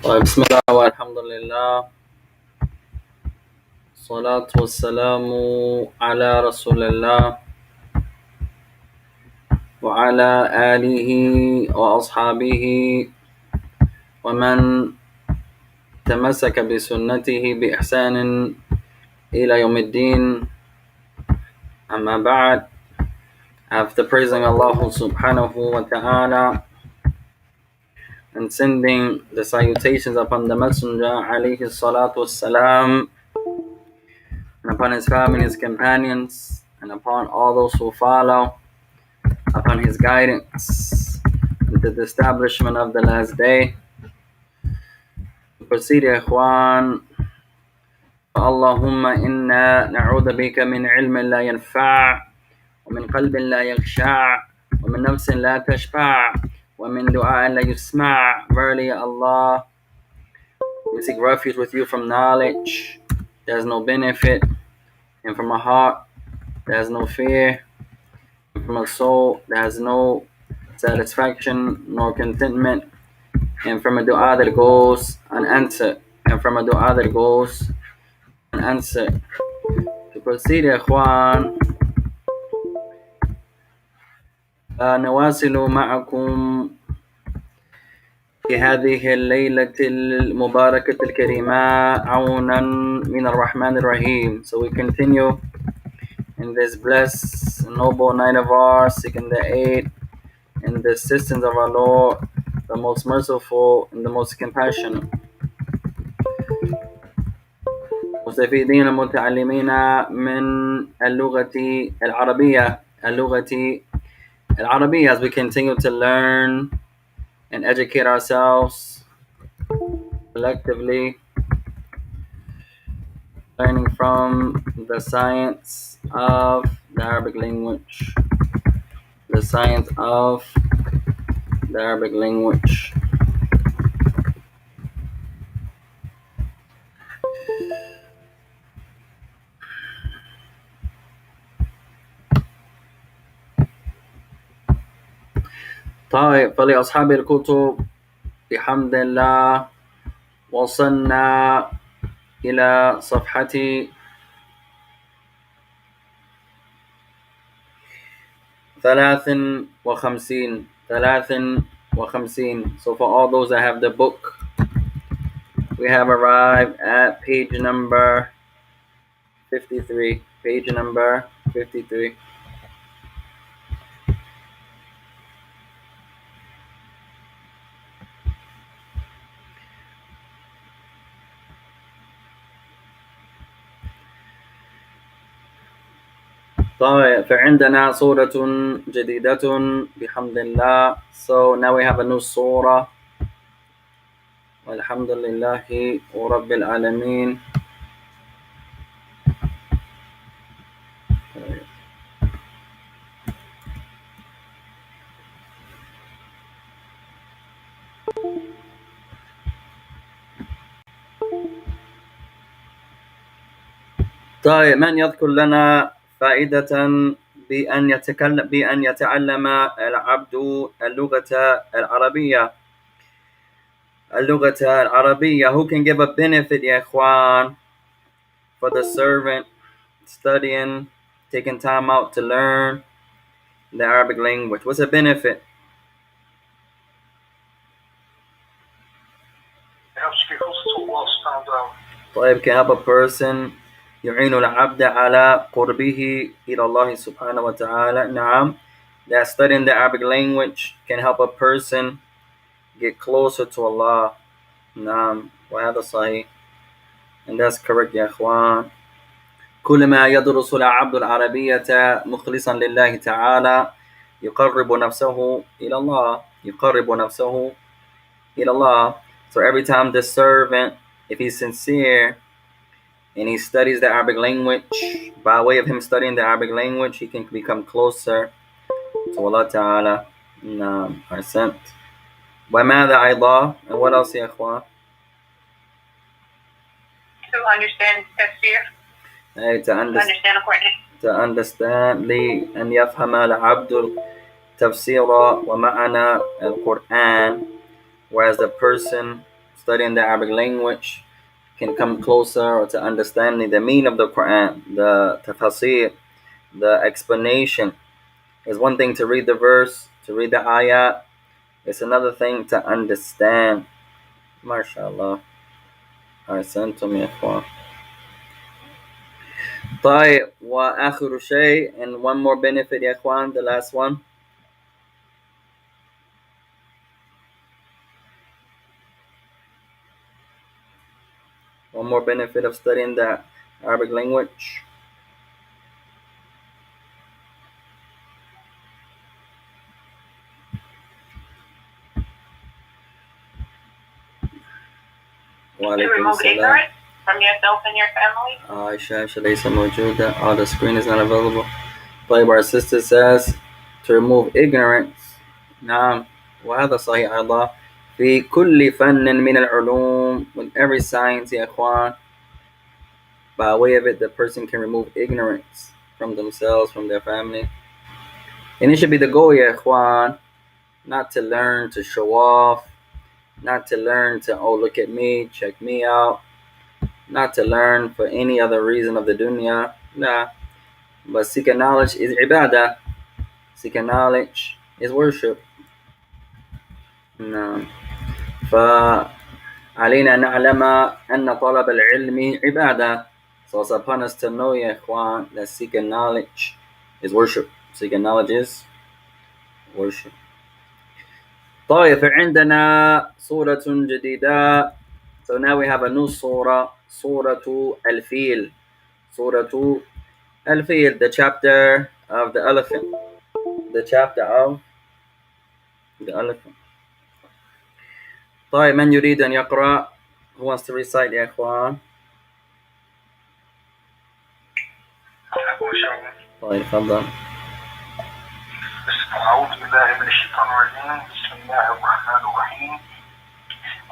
بسم الله والحمد لله الصلاة والسلام على رسول الله وعلى آله وأصحابه ومن تمسك بسنته بإحسان إلى يوم الدين. أما بعد, after praising Allah subhanahu wa ta'ala and sending the salutations upon the Messenger alayhi salatu wassalam, and upon his family, his companions, and upon all those who follow upon his guidance into the establishment of the last day. Proceed, يا إخوان. اللهم إنا نعوذ بك من علم لا ينفع ومن قلب لا يخشع ومن نفس لا تشبع ومن دعاء لا يسمع. Verily, Allah, we seek refuge with you from knowledge there is no benefit, and from a heart there is no fear, and from a soul there is no satisfaction nor contentment, and from a dua that goes unanswered, and from a dua that goes unanswered. To proceed, يا إخوان, نواصل معكم في هذه الليلة المباركة الكريمة عونا من الرحمن الرحيم. So we continue in this blessed noble night of ours, seeking the aid and the assistance of our Lord, the most merciful and the most compassionate. مستفيدين متعلمين من اللغة العربية as we continue to learn and educate ourselves collectively, learning from the science of the Arabic language. The science of the Arabic language. طيب، فلأصحاب الكتب بحمد الله وصلنا إلى صفحة 53. So for all those that have the book, we have arrived at page number 53. Page number 53. طيب، فعندنا صورة جديدة بحمد الله. So now we have a new surah. والحمد لله رب العالمين. طيب، من يذكر لنا فائدة بأن يتعلم العبد اللغة العربية؟ اللغة العربية. Who can give a benefit, يا إخوان, for the servant studying, taking time out to learn the Arabic language? What's a benefit? It helps people to Allah subhanahu wa ta'ala. طيب, can help a person يعين العبد على قربه إلى الله سبحانه وتعالى. نعم, that studying the Arabic language can help a person get closer to Allah. نعم, وهذا صحيح, and that's correct, يا إخوان. كل ما يدرس العبد العربية مخلصا لله تعالى يقرب نفسه إلى الله. So every time the servant, if he's sincere and he studies the Arabic language, by way of him studying the Arabic language, he can become closer to Allah Ta'ala. نعم, أحسنت. وماذا أيضا? And what else, يا إخوان? To understand tafsir. To understand according. To understand لأن يفهم العبد التفسير ومعنى القرآن, whereas the person studying the Arabic language can come closer or to understanding the meaning of the Quran, the tafsir, the explanation. It's one thing to read the verse, to read the ayat. It's another thing to understand. MashaAllah. أحسنتم يا إخوان. طيب وآخر شيء, and one more benefit يا إخوان, the last one. One more benefit of studying the Arabic language. To remove ignorance from yourself and your family. الشاشة ليس موجودة. The screen is not available. طيب, our sister says to remove ignorance. نعم, وهذا صحيح أيضا. في كل فن من العلوم, with every science يا إخوان, by way of it the person can remove ignorance from themselves, from their family. And it should be the goal يا إخوان, not to learn to show off, not to learn to, oh look at me, check me out, not to learn for any other reason of the dunya. Nah, but seeking knowledge is ibadah. Seeking knowledge is worship. نعم. فعلينا نعلم أن طلب العلم عبادة. So it's upon us to know يا إخوان that seeking knowledge is worship. Seeking knowledge is worship. طيب, فعندنا سورة جديدة. So now we have a new surah, سورة الفيل. سورة الفيل, the chapter of the elephant. The chapter of the elephant. طيب, من يريد أن يقرأ? Who wants to recite يا إخوان? طيب, تفضل. أعوذ بالله من الشيطان الرجيم. بسم الله الرحمن الرحيم.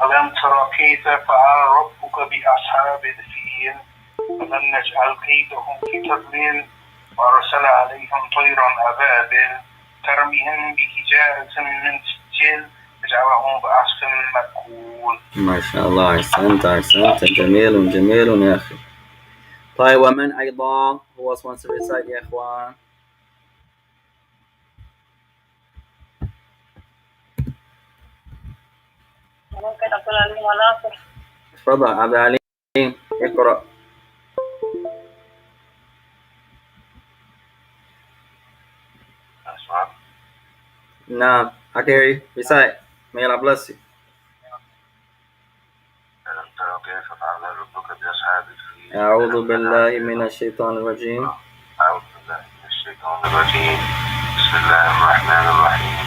ألم ترى كيف فعل ربك بأصحاب الفيل؟ ألم نجعل كيدهم في تضليل وأرسل عليهم طيرا أبابيل ترميهم بحجارة من سجيل فجعلهم كعصف مأكول. ما شاء الله, أحسنت, جميل جميل يا أخي. طيب, ومن أيضا who else wants to recite يا إخوان? ممكن أقول علي وناصر. تفضل عبد العليم, اقرأ. نعم, I can hear you. Recite. May Allah bless you. ألم ترى كيف فعل ربك بأصحاب الفيل؟ أعوذ بالله من الشيطان الرجيم. أعوذ بالله من الشيطان الرجيم. بسم الله الرحمن الرحيم.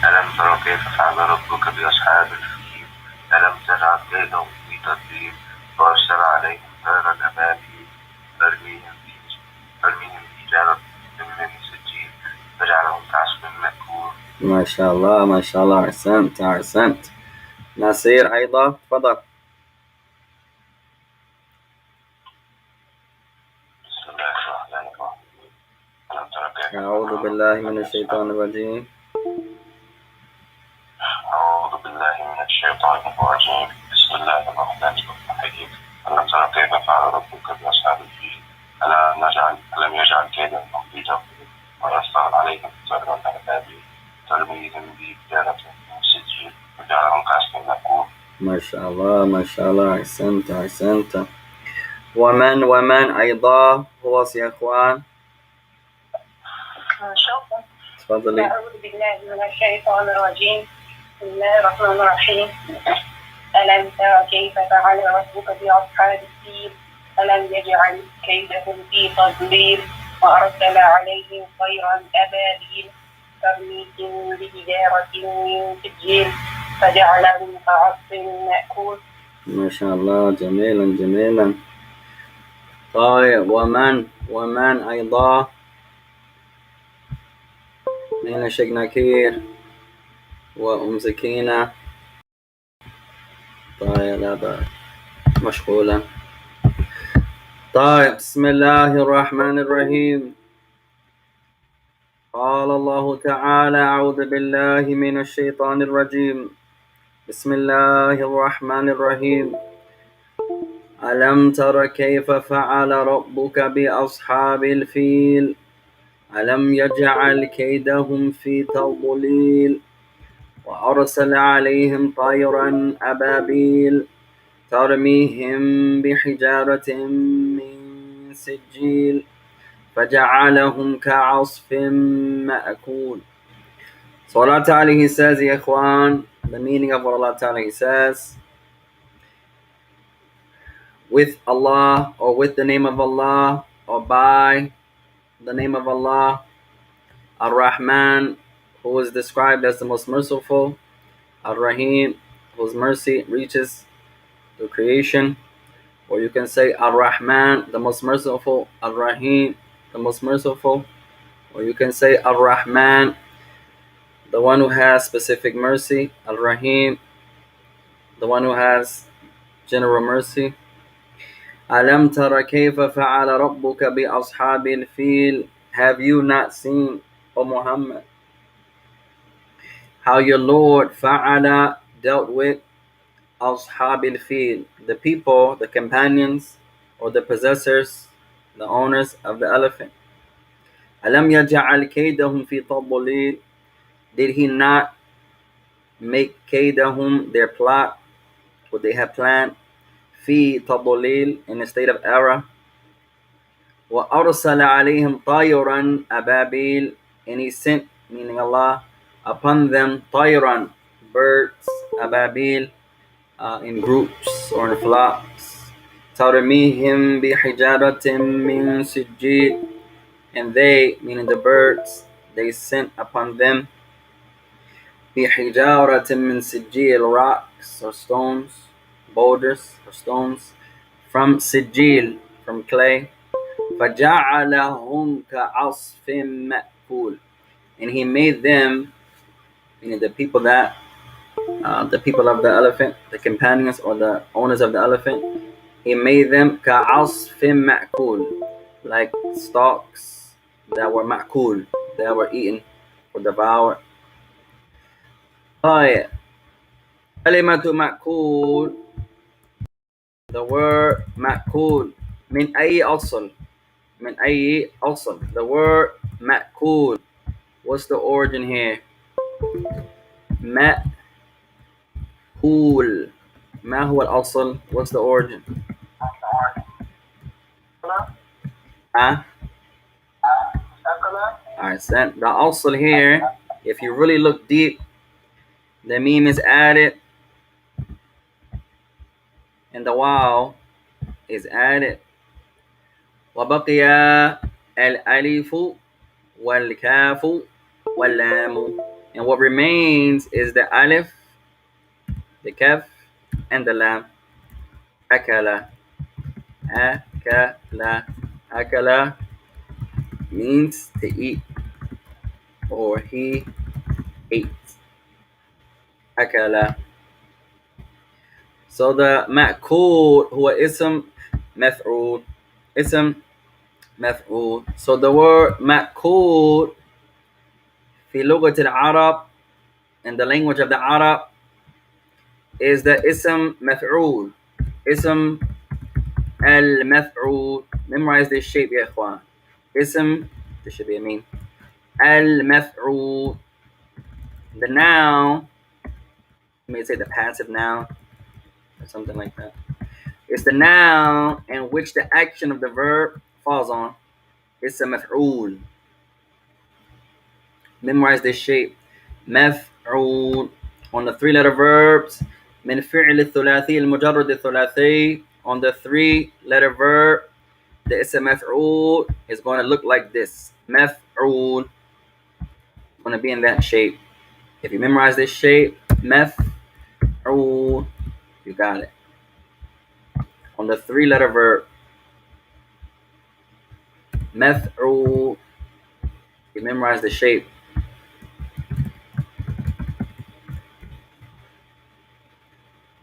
ألم ترى كيف فعل ربك بأصحاب الفيل؟ ألم تجعل كيدهم في تضليل وأرسل عليهم طيرا أبابيل ترميهم بحجارة من سجيل فجعلهم كعصف مأكول. ما شاء الله, ما شاء الله, أحسنت. نصير أيضا, تفضل. بسم الله الرحمن الرحيم. ألم ترى كيف أعوذ بالله من الشيطان الرجيم. أعوذ بالله من الشيطان الرجيم. بسم الله الرحمن الرحيم. ألم ترى كيف فعل ربك بأصحاب الفيل؟ ألم يجعل كيدهم في تضليل وأرسل عليهم طيرا أبابيل ترميهم بحجارة من سجيل فجعلهم كعصف مأكول. ما شاء الله, ما شاء الله, أحسنت. ومن أيضا هو يا إخوان؟ شكرا. تفضلي. أعوذ بالله من الشيطان الرجيم. بسم الله الرحمن الرحيم. ألم تر كيف فعل ربك بأصحاب الفيل؟ ألم يجعل كيدهم في تضليل وأرسل عليهم طيرا أبابيل ترميهم بحجارة من سجيل فجعلهم كعصف مأكول. ما شاء الله, جميلا. طيب, ومن أيضا؟ هنا شيخ نكير وأم سكينة. طيب, لا بأس, مشغولة. طيب, بسم الله الرحمن الرحيم. قال الله تعالى: أعوذ بالله من الشيطان الرجيم. بسم الله الرحمن الرحيم. ألم تر كيف فعل ربك بأصحاب الفيل؟ ألم يجعل كيدهم في تضليل وأرسل عليهم طيرا أبابيل ترميهم بحجارة من سجيل فجعلهم كعصف مأكول. So Allah Ta'ala, He says, Ya Ikhwan, the meaning of what Allah Ta'ala, He says, with Allah or with the name of Allah or by the name of Allah, Ar-Rahman, who is described as the most merciful, Ar-Rahim, whose mercy reaches to creation, or you can say Ar-Rahman, the most merciful, Ar-Rahim, the most merciful, or you can say Ar-Rahman, the one who has specific mercy, Ar-Rahim, the one who has general mercy. Alam tara kayfa fa'ala rabbuka bi ashabil fil? Have you not seen, O Muhammad, how your Lord fa'ala dealt with ashabil fil, the people, the companions, or the possessors, the owners of the elephant? Alam yaj'al kaydahum fi tadlil? Did he not make kaydahum, their plot, what they had planned, fi tadlil, in a state of error? وَأَرْسَلَ عَلَيْهِمْ طَيْرًا أَبَابِيلَ, and He sent, meaning Allah, upon them طَيْرًا, birds, أَبَابِيل, in groups or in flocks. تَرْمِيهِمْ بِحِجَارَةٍ مِّن سِجِّيلٍ, and they, meaning the birds, they sent upon them بِحِجَارَةٍ مِّن سِجِّيلٍ, rocks or stones, boulders or stones, from sijil, from clay. فَجَعَلَهُمْ كَعَصْفٍ مَأْكُولٍ, and He made them, meaning the people that, the people of the elephant, the companions or the owners of the elephant, He made them كَعَصْفٍ مَأْكُولٍ, like stalks that were مأكول, that were eaten or devoured. طيب, كلمة مأكول, the word مأكول, من أي أصل? من أي أصل? The word مأكول, what's the origin here? مأكول. ما هو الأصل? What's the origin? Huh? Alright, so the أصل here, if you really look deep, the meme is added and the wow is added. وبقي الألف والكاف واللام, and what remains is the alif, the kaf, and the lam. أكل. أكل. أكل means to eat, or he ate. أكل. So the مأكول هو اسم مفعول. اسم مفعول. So the word مأكول في لغة العرب, in the language of the Arab, is the اسم مفعول. اسم المفعول. Memorize this shape يا إخوان. اسم, this should be a meme. المفعول. The noun, you may say the passive noun or something like that. It's the noun in which the action of the verb falls on. It's a maf'ul. Memorize this shape. Maf'ul. On the three-letter verbs. من فعل الثلاثي المجرد الثلاثي. On the three-letter verb, the ism maf'ul is going to look like this. Maf'ul. It's going to be in that shape. If you memorize this shape, maf'ul, you got it. On the three-letter verb, maf'ul, you memorize the shape.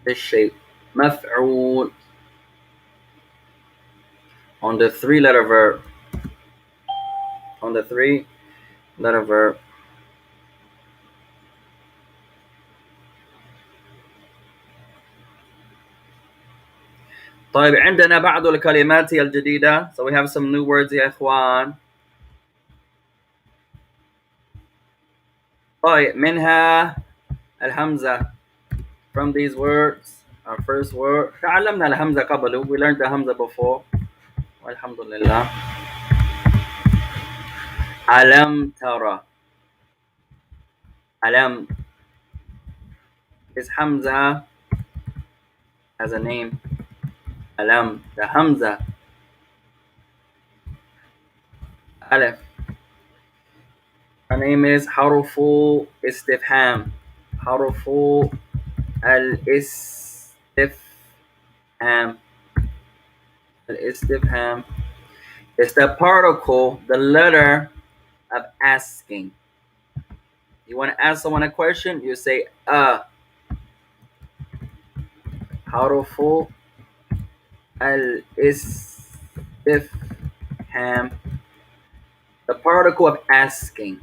This shape, maf'ul. On the three-letter verb, on the three-letter verb, طيب عندنا بعض الكلمات الجديدة. So we have some new words يا إخوان. طيب منها الهمزة. From these words, our first word. تعلمنا الهمزة قبل. We learned the hamza before. والحمد لله. ألم ترى. ألم. This hamza has a name. ألم. The hamza. ألف. Her name is حرف استفهام. حرف الاستفهام. الاستفهام. It's the particle, the letter of asking. You want to ask someone a question, you say حرف الاستفهام. The particle of asking.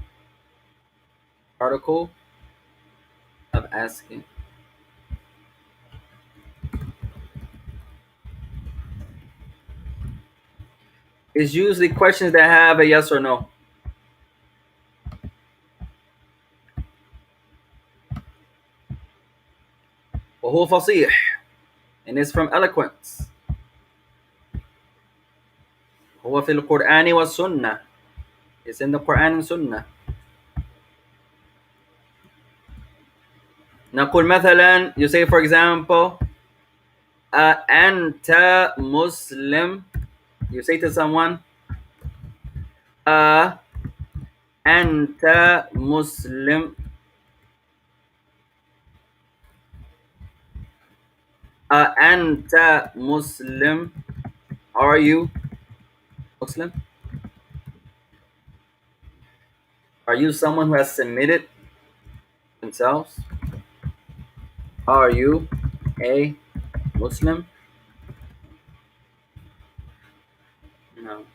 Particle of asking. It's usually questions that have a yes or no. وهو فصيح. And it's from eloquence. هو في القرآن والسنة. It's in the Quran and Sunnah. نقول مثلا, you say for example, أنت Muslim. You say to someone, أنت Muslim. أنت Muslim. Are you Muslim? Are you someone who has submitted themselves? Are you a Muslim? No.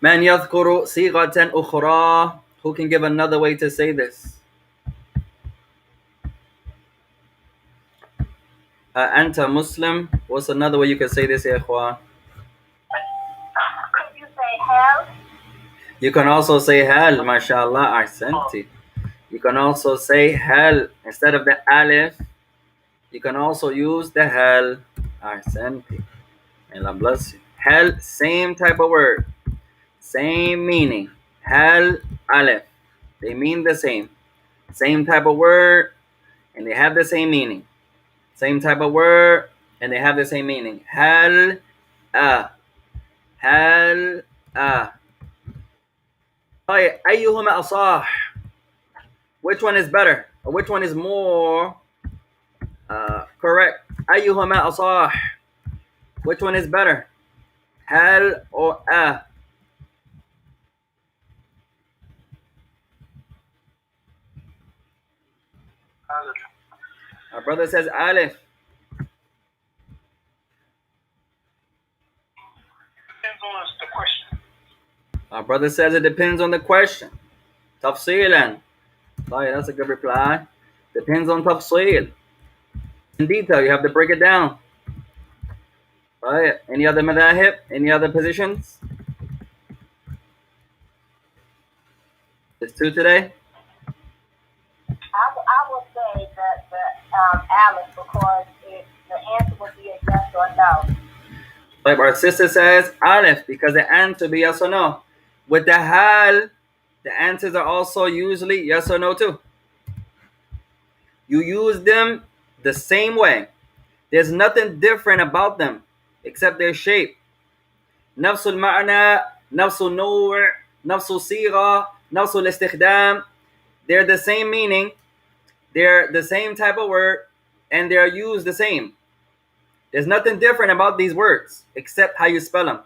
من يذكر صيغة أخرى? Who can give another way to say this? أنت Muslim. What's another way you can say this, يا إخوان? Could you say hell? You can also say hal, mashallah, ahsanti. You can also say hal. Instead of the alif, you can also use the hal. Ahsanti. May Allah bless you. Hal, same type of word. Same meaning. Hal, alif. They mean the same. Same type of word, and they have the same meaning. Same type of word, and they have the same meaning. Hal, hal, طيب أيهما أصح? Which one is better? Or which one is more correct? أيهما أصح? Which one is better? هل or Our brother says alif. Depends on the question. Our brother says it depends on the question. تفصيلا. طيب, that's a good reply. Depends on تفصيل. In detail, you have to break it down. Right? Any other madahib? Any other positions? There's two today. I would say that the Alice, because the answer would be a yes or no. Like our sister says alif, because the answer be yes or no. With the hal, the answers are also usually yes or no too. You use them the same way. There's nothing different about them except their shape. نفس المعنى, نفس النوع, نفس الصيغة, نفس الاستخدام. They're the same meaning. They're the same type of word, and they're used the same. There's nothing different about these words except how you spell them.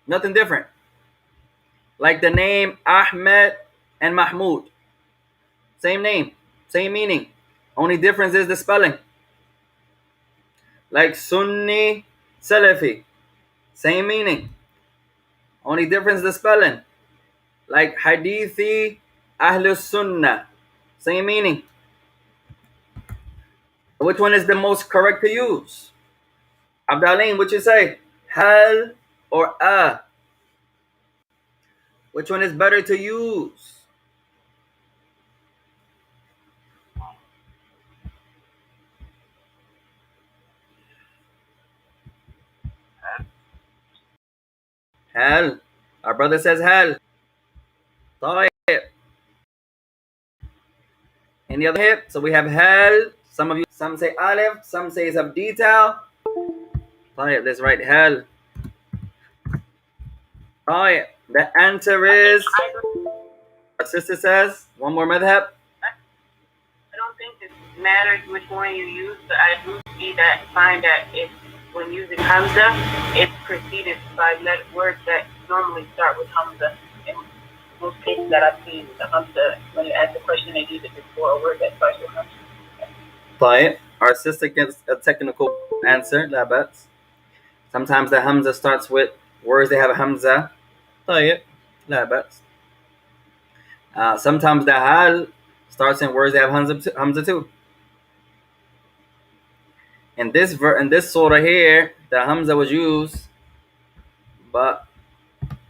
Nothing different. Like the name Ahmed and Mahmoud. Same name, same meaning. Only difference is the spelling. Like Sunni, Salafi. Same meaning. Only difference is the spelling. Like Hadithi, Ahlus Sunnah. Same meaning. Which one is the most correct to use? Abdalene, what you say? Hal or a? Which one is better to use? Hal. Our brother says hal. طيب. Any other hip? So we have hal. Some say alif. Some say some detail. طيب. Let's write hal. طيب. The answer is. Our sister says. One more madhab. I don't think it matters which one you use, but I do find that if when using Hamza, it's preceded by words that normally start with Hamza. In most cases that I've seen, the Hamza, when you ask the question, they use it before a word that starts with Hamza. طيب. Our sister gives a technical answer. لا بأس. Sometimes the Hamza starts with words that have a Hamza. طيب. لا بأس. Sometimes the hal starts in words that have Hamza too. In this surah here, the Hamza was used, but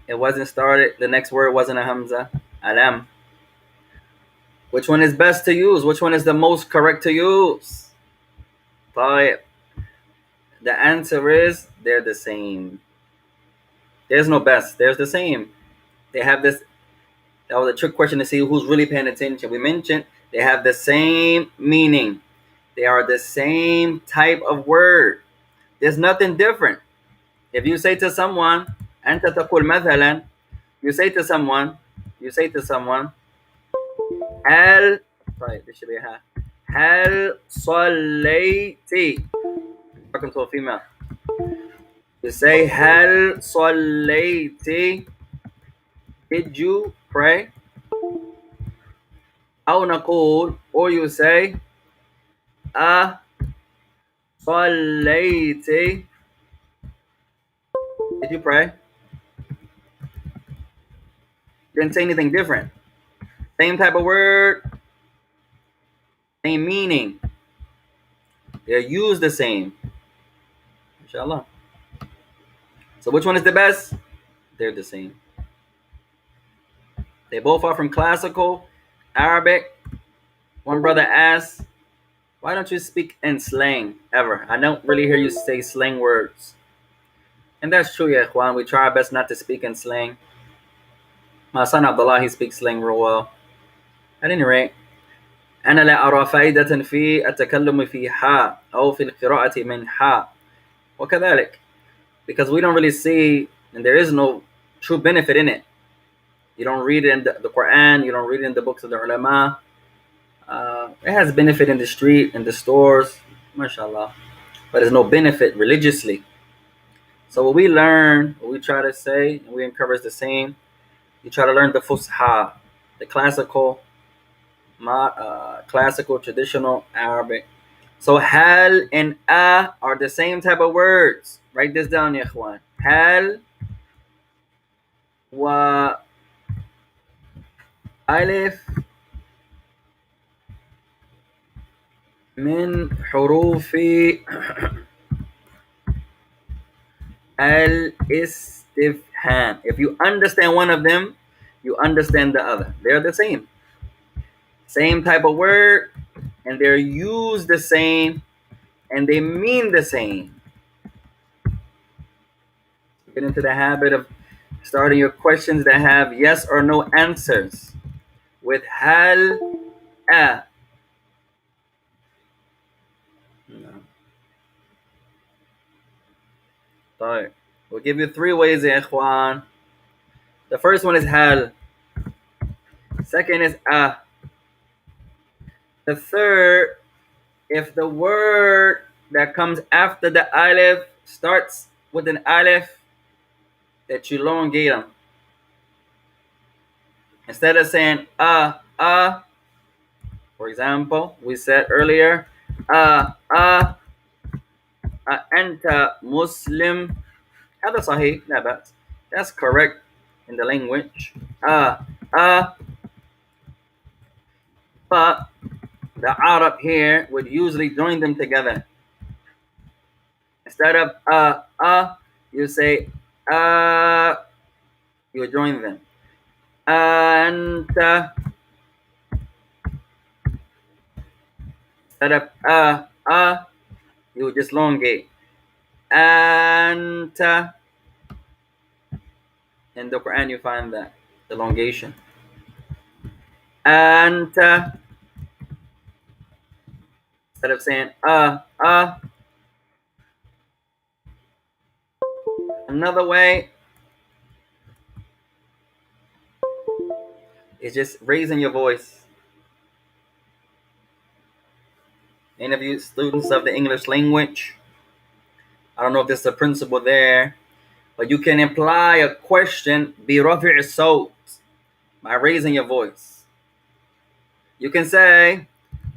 it wasn't started. The next word wasn't a Hamza. Alam. Which one is best to use? Which one is the most correct to use? طيب. The answer is they're the same. There's no best. There's the same. They have this. That was a trick question to see who's really paying attention. We mentioned they have the same meaning. They are the same type of word. There's nothing different. If you say to someone, أنت تقول مثلا, you say to someone, هل, طيب, this should be a ha. هل صليتي? Talking to a female. You say هل صليتي? Did you pray? أو نقول, or you say صليتي? Did you pray? Didn't say anything different. Same type of word, same meaning. They're used the same. Inshallah. So which one is the best? They're the same. They both are from classical Arabic. One brother asked, why don't you speak in slang ever? I don't really hear you say slang words. And that's true, ya Ikhwan. We try our best not to speak in slang. My son Abdullah, he speaks slang real well. At any rate, أنا لا أرى فائدة في التكلم في حاء أو في القراءة من حاء وكذلك, because we don't really see, and there is no true benefit in it. You don't read it in the Quran, you don't read it in the books of the ulama. It has benefit in the street, in the stores, mashallah, but there's no benefit religiously. So what we learn, what we try to say, and we encourage the same, you try to learn the fusha, the classical traditional Arabic. So hal and are the same type of words. Write this down, ya ikhwan. Hal wa alif من حروف الاستفهام. If you understand one of them, you understand the other. They're the same. Same type of word, and they're used the same, and they mean the same. Get into the habit of starting your questions that have yes or no answers with hal, a. طيب. We'll give you 3 ways, ya ikhwan. The first one is hal. Second is a. The third, if the word that comes after the alif starts with an alif, that you elongate them. Instead of saying for example, we said earlier, anta Muslim. هذا صحيح, لا بأس. That's correct in the language. But The Arab here would usually join them together. Instead of you say you join them. And instead of you just elongate. And in the Quran you find that elongation. And instead of saying another way is just raising your voice. Any of you students of the English language, I don't know if there's a principle there, but you can imply a question برفع الصوت, by raising your voice. You can say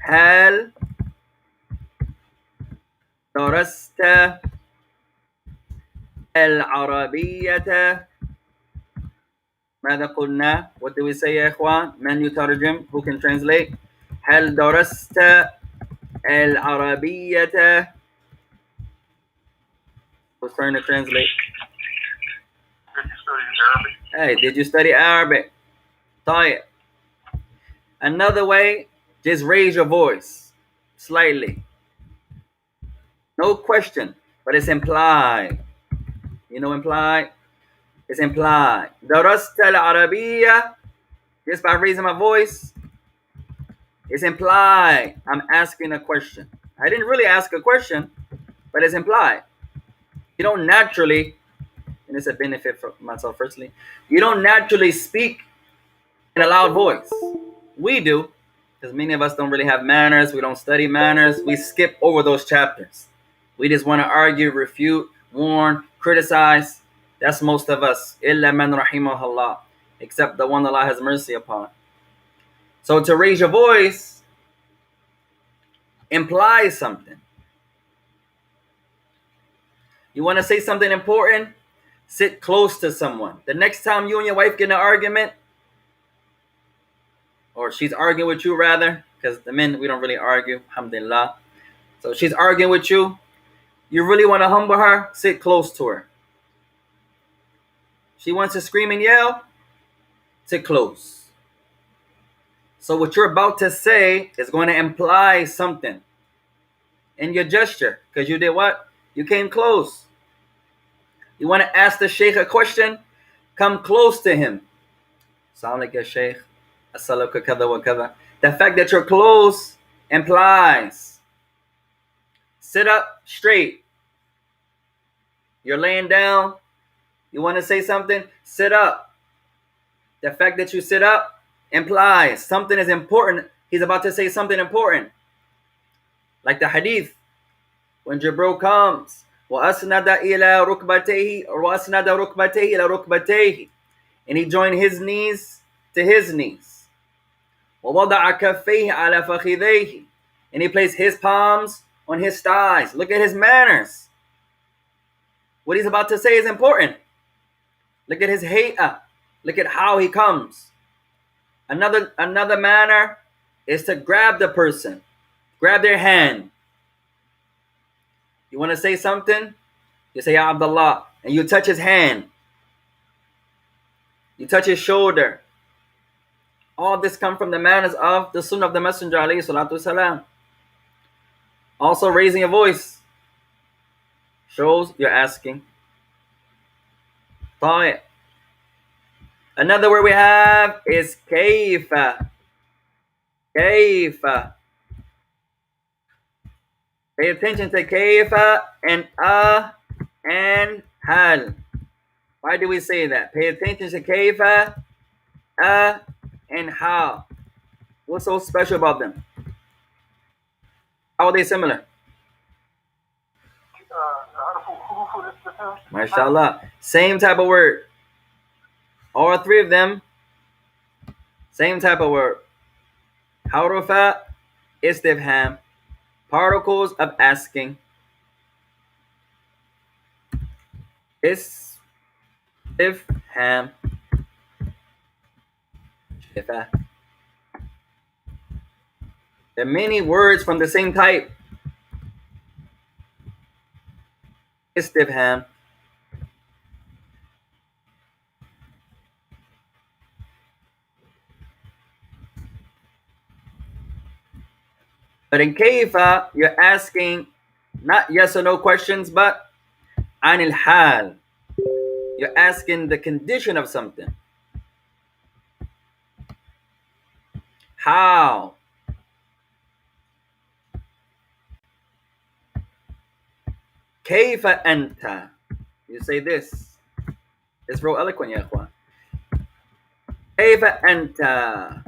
هل درست العربية؟ ماذا قلنا؟ What do we say يا إخوان؟ من يترجم? Who can translate? هل درست العربية? Who's trying to translate? Did you study Arabic? Hey, did you study Arabic? طيب. Another way, just raise your voice slightly. No question, but it's implied. You know implied? It's implied. درست العربية, just by raising my voice, it's implied. I'm asking a question. I didn't really ask a question, but it's implied. You don't naturally, and it's a benefit for myself personally, you don't naturally speak in a loud voice. We do, because many of us don't really have manners. We don't study manners. We skip over those chapters. We just want to argue, refute, warn, criticize. That's most of us. إِلَّا مَنْ رَحِمَهُ اللَّهُ, except the one Allah has mercy upon. So to raise your voice implies something. You want to say something important? Sit close to someone. The next time you and your wife get in an argument, or she's arguing with you rather, because the men, we don't really argue, alhamdulillah. So she's arguing with you. You really want to humble her? Sit close to her. She wants to scream and yell? Sit close. So what you're about to say is going to imply something in your gesture, because you did what? You came close. You want to ask the sheikh a question? Come close to him. Assalamu alaikum, sheikh. Assalamualaikum kada wa kada. The fact that you're close implies sit up straight. You're laying down. You want to say something? Sit up. The fact that you sit up implies something is important. He's about to say something important. Like the hadith, when Jibril comes, وَأَسْنَدَ إِلَى رُكْبَتَيْهِ or وَأَسْنَدَ رُكْبَتَيْهِ إِلَى رُكْبَتَيْهِ, and he joined his knees to his knees. وَوَضَعَ كَفَّيْهِ عَلَى فَخِذَيْهِ, and he placed his palms on his thighs. Look at his manners. What he's about to say is important. Look at his hay'ah. Look at how he comes. Another manner is to grab the person. Grab their hand. You want to say something? You say, Ya Abdullah, and you touch his hand. You touch his shoulder. All this comes from the manners of the sunnah of the Messenger, alayhi salatu wasalam. Also, raising your voice shows you're asking. طيب. Another word we have is kayfa. Kayfa. Pay attention to kayfa and hal. Why do we say that? Pay attention to kayfa, and how. What's so special about them? How are they similar? MashaAllah. Same type of word. All three of them, same type of word. Harufa, istifham. Particles of asking. Istifham. There are many words from the same type. Istifham. But in kayfa, you're asking not yes or no questions, but anil hal. You're asking the condition of something. How? Kayfa anta. You say this. It's real eloquent, ya ikhwan. Kayfa anta.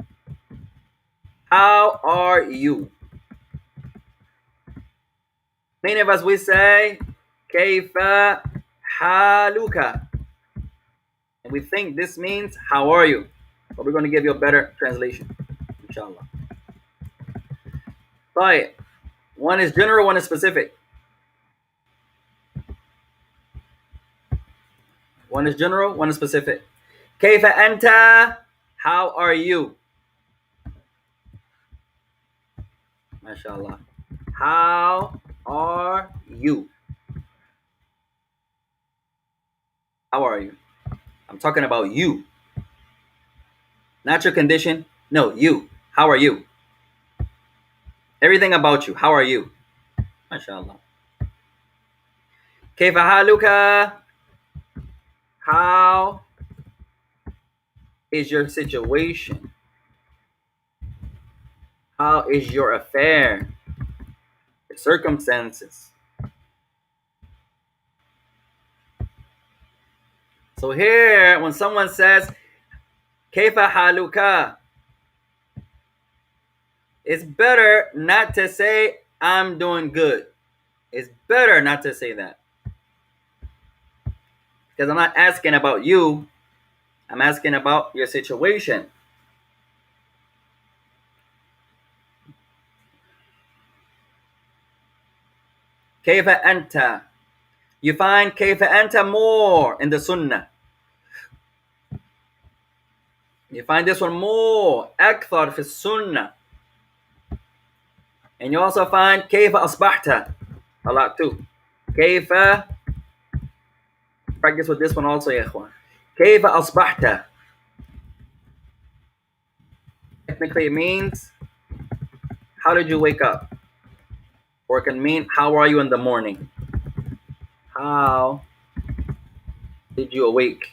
How are you? Many of us we say Kayfa haluka. And we think this means how are you? But we're going to give you a better translation. Inshallah. Right. One is general, one is specific. One is general, one is specific. Kayfa anta. How are you? MashaAllah. How are you? How are you? I'm talking about you. Not your condition. No, you. How are you? Everything about you. How are you? MashaAllah. Kayfa haluka. How is your situation? How is your affair? Your circumstances. So here, when someone says, Kayfa haluka, it's better not to say, I'm doing good. It's better not to say that. Because I'm not asking about you, I'm asking about your situation. Kayfa anta. You find kayfa anta more in the sunnah. You find this one more, akthar fi sunnah. And you also find kayfa asbahta a lot too. Kayfa, practice with this one also, ya ikhwan. Kayfa asbahta. Technically it means, how did you wake up? Or it can mean, how are you in the morning? How did you awake?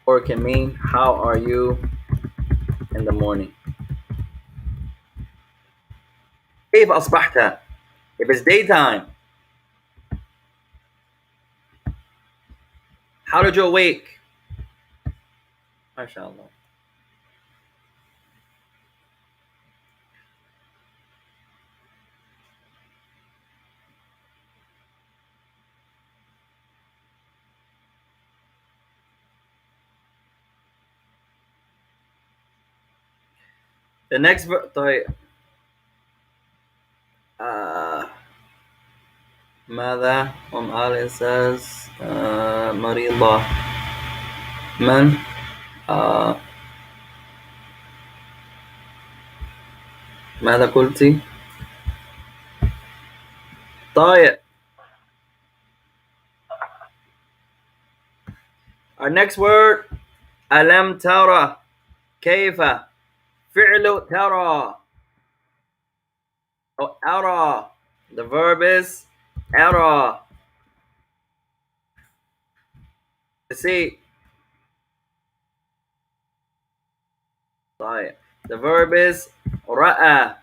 Or it can mean, how are you in the morning? كيف أصبحت? If it's daytime, how did you awake? MashaAllah. The next verse, ماذا Ali says مريضة من ماذا قلتي؟ طيب. Our next word, ألم ترى كيف فعل ترى أو أرى. The verb is أرى. To see. طيب. The verb is رأى.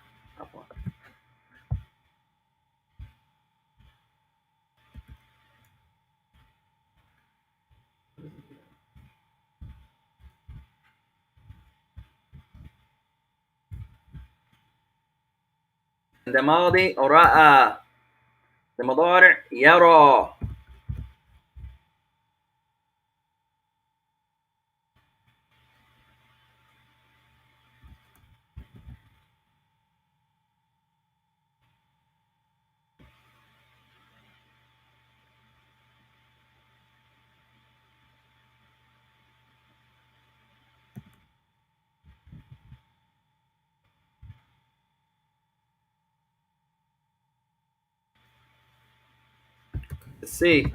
The ماضي رأى. The مضارع يرى. To see.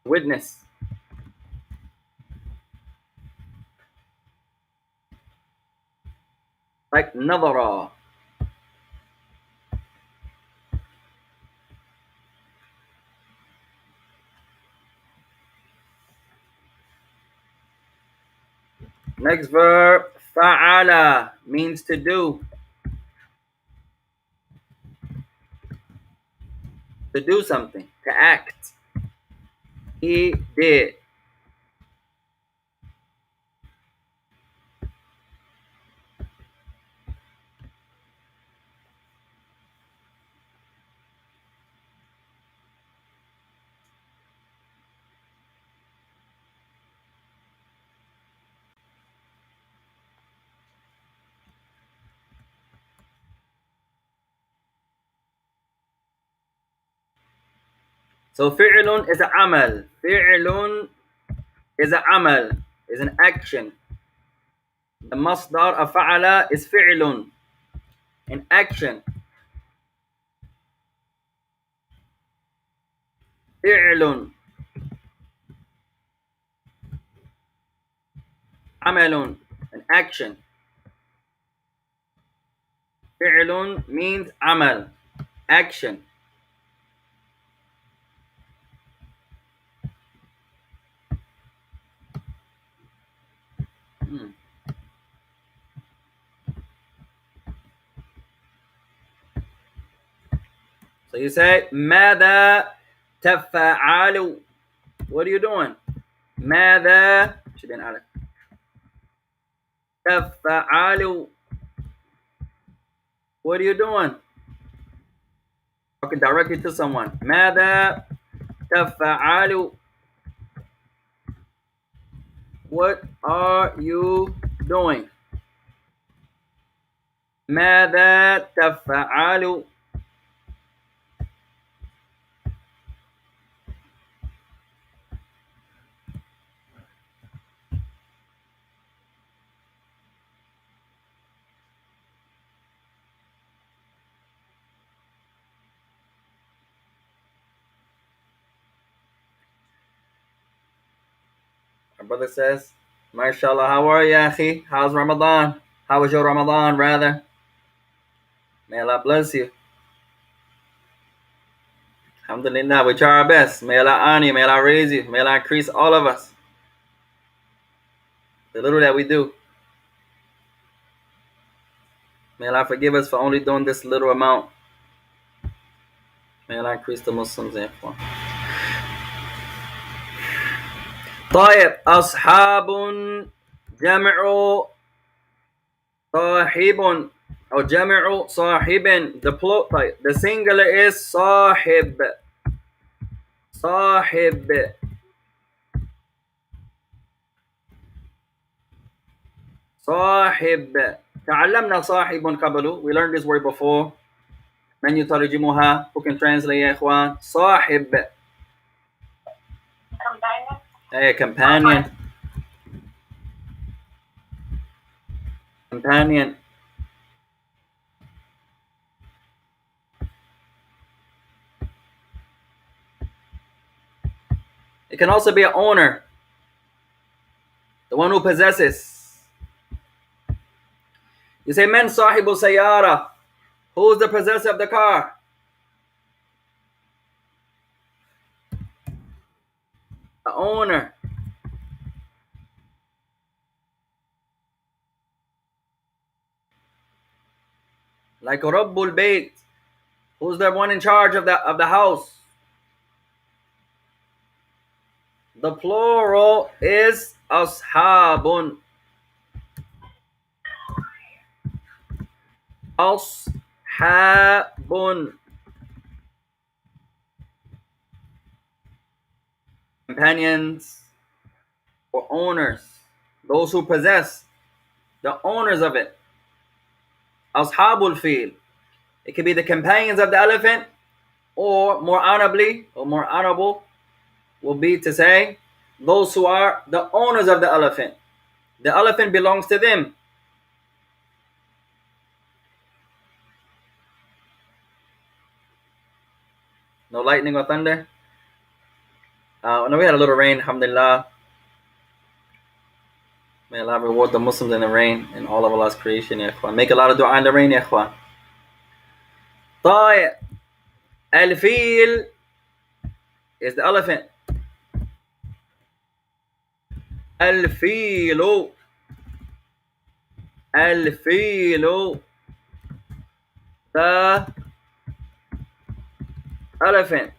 Witness. Like nadara. Next verb, fa'ala, means to do. To do something, to act. He did. So fi'lun is a amal. Fi'lun is a amal, is an action. The masdar of fa'ala is fi'lun, an action. Fi'lun, amalun, an action. Fi'lun means amal, action. So you say, ماذا تفعل? What are you doing? ماذا تفعل? What are you doing? Talking directly to someone. ماذا تفعل? What are you doing? ماذا تفعل? My brother says, MashaAllah, how are you, akhi? How's Ramadan? How was your Ramadan, rather? May Allah bless you. Alhamdulillah, we try our best. May Allah honor you. May Allah raise you. May Allah increase all of us. The little that we do. May Allah forgive us for only doing this little amount. May Allah increase the Muslims therefore. طيب أصحاب جمع صاحب أو جمع صاحب. The singular is صاحب. صاحب. صاحب. تعلمنا صاحب قبل. We learned this word before. من يترجمها? Who can translate يا إخوان? صاحب. Hey, companion. Companion. It can also be an owner. The one who possesses. You say, من صاحب السيارة? Who is the possessor of the car? The owner. Like Rabbul Bayt. Who's the one in charge of the house? The plural is ashabun. Ashabun. Companions or owners. Those who possess. The owners of it. Ashabul fil. It could be the companions of the elephant, or more honorably, or more honorable, will be to say those who are the owners of the elephant. The elephant belongs to them. No lightning or thunder? No, we had a little rain, alhamdulillah. May Allah reward the Muslims in the rain and all of Allah's creation, ya ikhwan. Make a lot of dua in the rain, ya ikhwan. طيب. الفيل is the elephant. الفيل. الفيل. The elephant.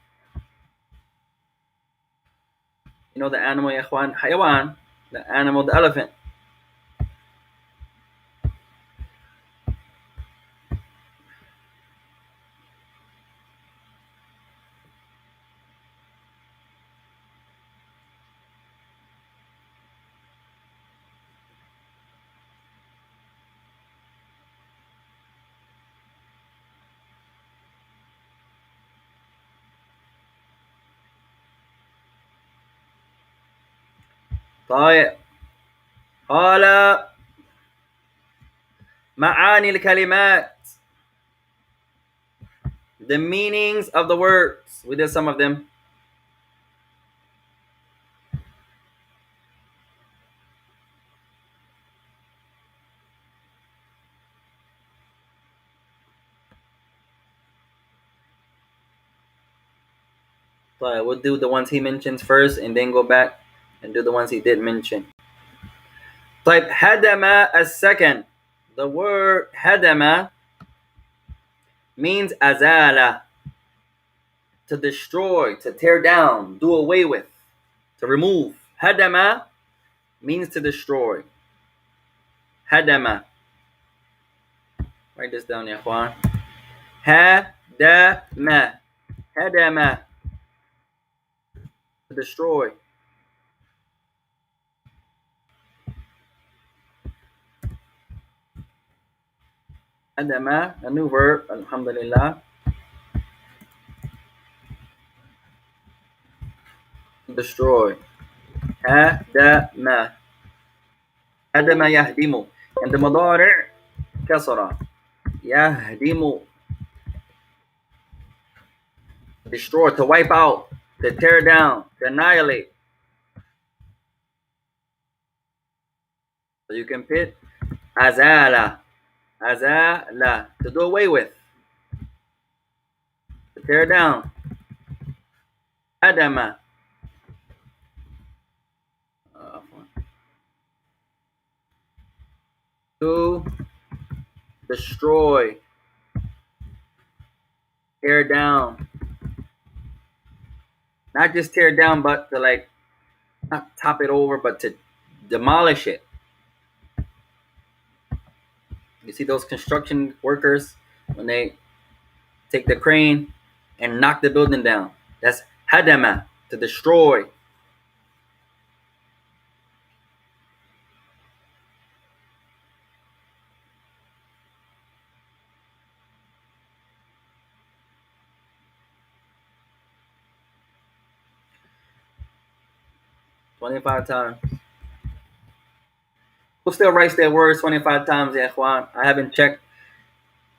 You know the animal, ya ikhwan? حيوان. The animal, the elephant. طيب. قال معاني الكلمات. The meanings of the words. We did some of them. But we'll do the ones he mentions first and then go back and do the ones he did mention. طيب. هدم السكن. The word هدم means azala, to destroy, to tear down, do away with, to remove. Hadama means to destroy. Hadama. Write this down, ya ikhwan. Hadama. Hadama. To destroy. Hadama, a new verb, alhamdulillah. Destroy. Hadama. Hadama yahdimu. And the madari' kasra. Yahdimu. Destroy, to wipe out, to tear down, to annihilate. So you can put azala. Azala, to do away with, to tear down. Adama, to destroy, tear down. Not just tear down, but to like not top it over, but to demolish it. You see those construction workers when they take the crane and knock the building down? That's hadama, to destroy. $25 times. Who still writes their words 25 times, ya ikhwan? I haven't checked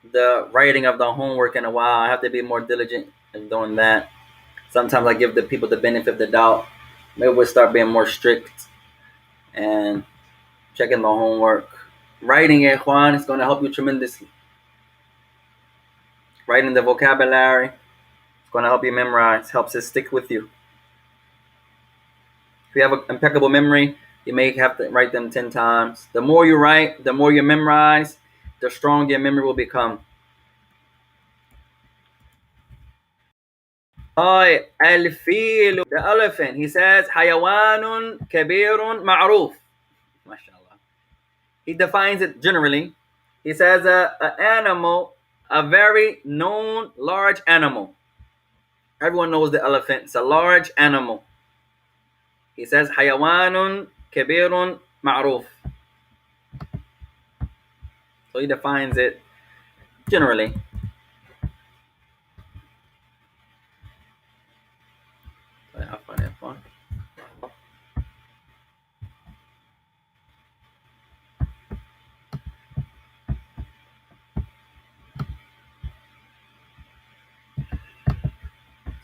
the writing of the homework in a while. I have to be more diligent in doing that. Sometimes I give the people the benefit of the doubt. Maybe we'll start being more strict and checking the homework. Writing, ikhwan, is going to help you tremendously. Writing the vocabulary, it's going to help you memorize, helps it stick with you. If you have an impeccable memory, you may have to write them 10 times. The more you write, the more you memorize, the stronger your memory will become. الفيل, the elephant. He says حيوان كبير معروف. MashaAllah. He defines it generally. He says an animal, a very known large animal. Everyone knows the elephant. It's a large animal. He says حيوان كبير معروف. So he defines it generally.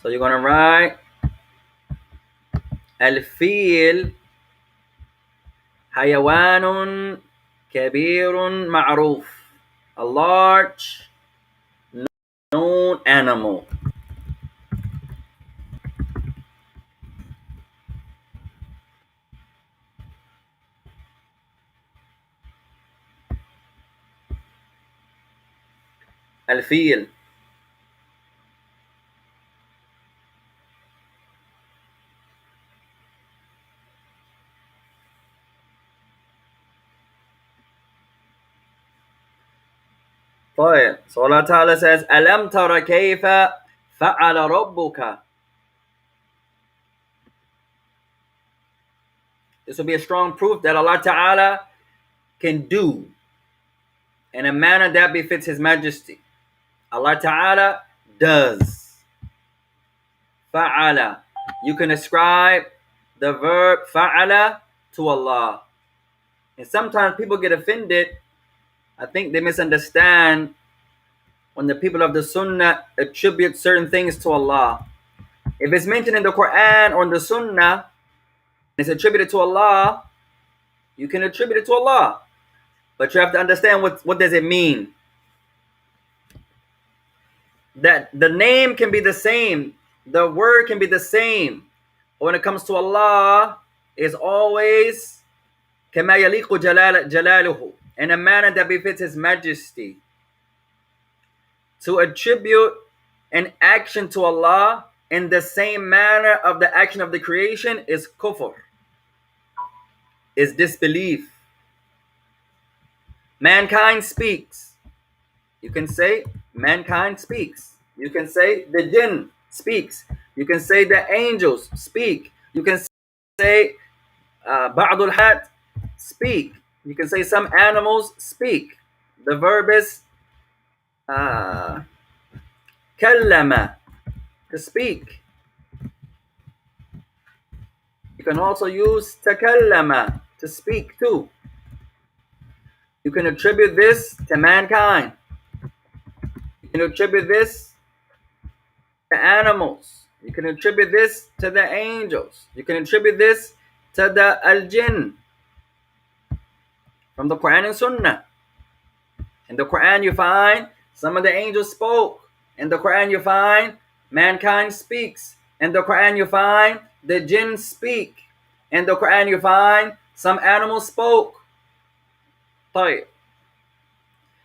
So you're going to write الفيل حيوان كبير معروف. A large known animal. الفيل. طيب, so Allah Ta'ala says, أَلَمْ تَرَ كَيْفَ فَعَلَ رَبُّكَ. This will be a strong proof that Allah Ta'ala can do in a manner that befits His Majesty. Allah Ta'ala does. Fa'ala. You can ascribe the verb fa'ala to Allah. And sometimes people get offended. I think they misunderstand when the people of the Sunnah attribute certain things to Allah. If it's mentioned in the Quran or in the Sunnah, it's attributed to Allah, you can attribute it to Allah. But you have to understand what does it mean. That the name can be the same, the word can be the same. When it comes to Allah, it's always كما يليق جلاله, in a manner that befits His Majesty. To attribute an action to Allah in the same manner of the action of the creation is kufr, is disbelief. Mankind speaks. You can say mankind speaks. You can say the jinn speaks. You can say the angels speak. You can say ba'dul hat speak. You can say some animals speak. The verb is kallama, to speak. You can also use takallama, to speak too. You can attribute this to mankind. You can attribute this to animals. You can attribute this to the angels. You can attribute this to the al-jinn from the Quran and Sunnah. In the Quran you find some of the angels spoke. In the Quran you find mankind speaks. In the Quran you find the jinn speak. In the Quran you find some animals spoke.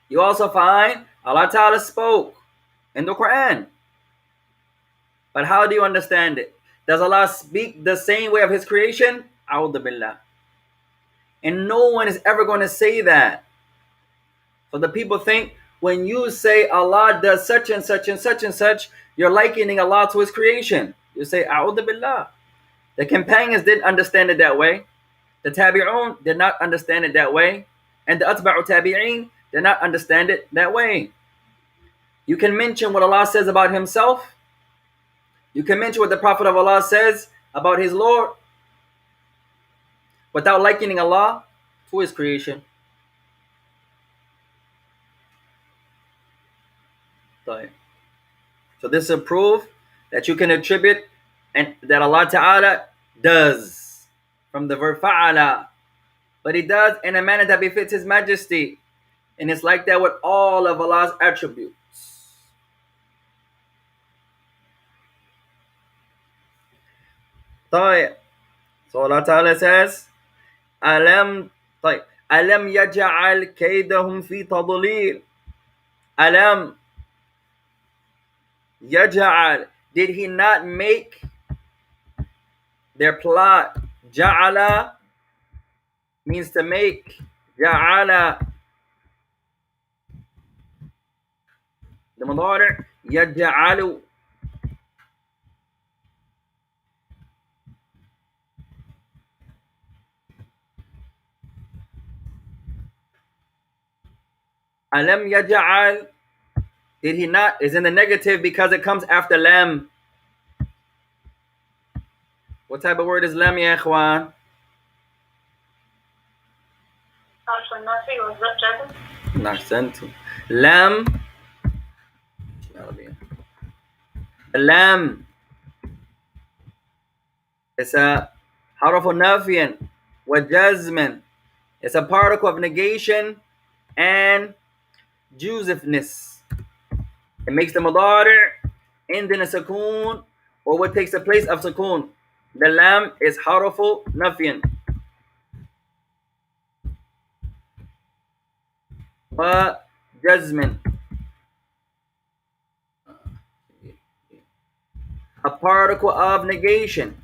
You also find Allah Ta'ala spoke in the Quran. But how do you understand it? Does Allah speak the same way of His creation? A'udhu billah. And no one is ever going to say that. So the people think when you say Allah does such and such and such and such, you're likening Allah to His creation. You say A'udhu billah. The companions didn't understand it that way. The tabi'un did not understand it that way. And the atba'u tabi'in did not understand it that way. You can mention what Allah says about Himself. You can mention what the Prophet of Allah says about his Lord without likening Allah to His creation. So this is a proof that you can attribute and that Allah Ta'ala does from the verb fa'ala. But He does in a manner that befits His Majesty. And it's like that with all of Allah's attributes. So Allah Ta'ala says, أَلَمْ يَجْعَلْ كَيْدَهُمْ فِي تَضْلِيلٍ. Alam yaj'al, did He not make their plot? Ja'ala means to make. Ja'ala, the mudari' yaj'alu. Alam yaj'al, did He not, is in the negative because it comes after lam. What type of word is lam, ya ikhwan? Ahsantu. Lam, lam is a حرف نفي وجزم. It's a particle of negation and Josephness. It makes the mudari end in a sukoon, or what takes the place of sukoon. The lam is harafu nafyan. Wa jazmin. A particle of negation.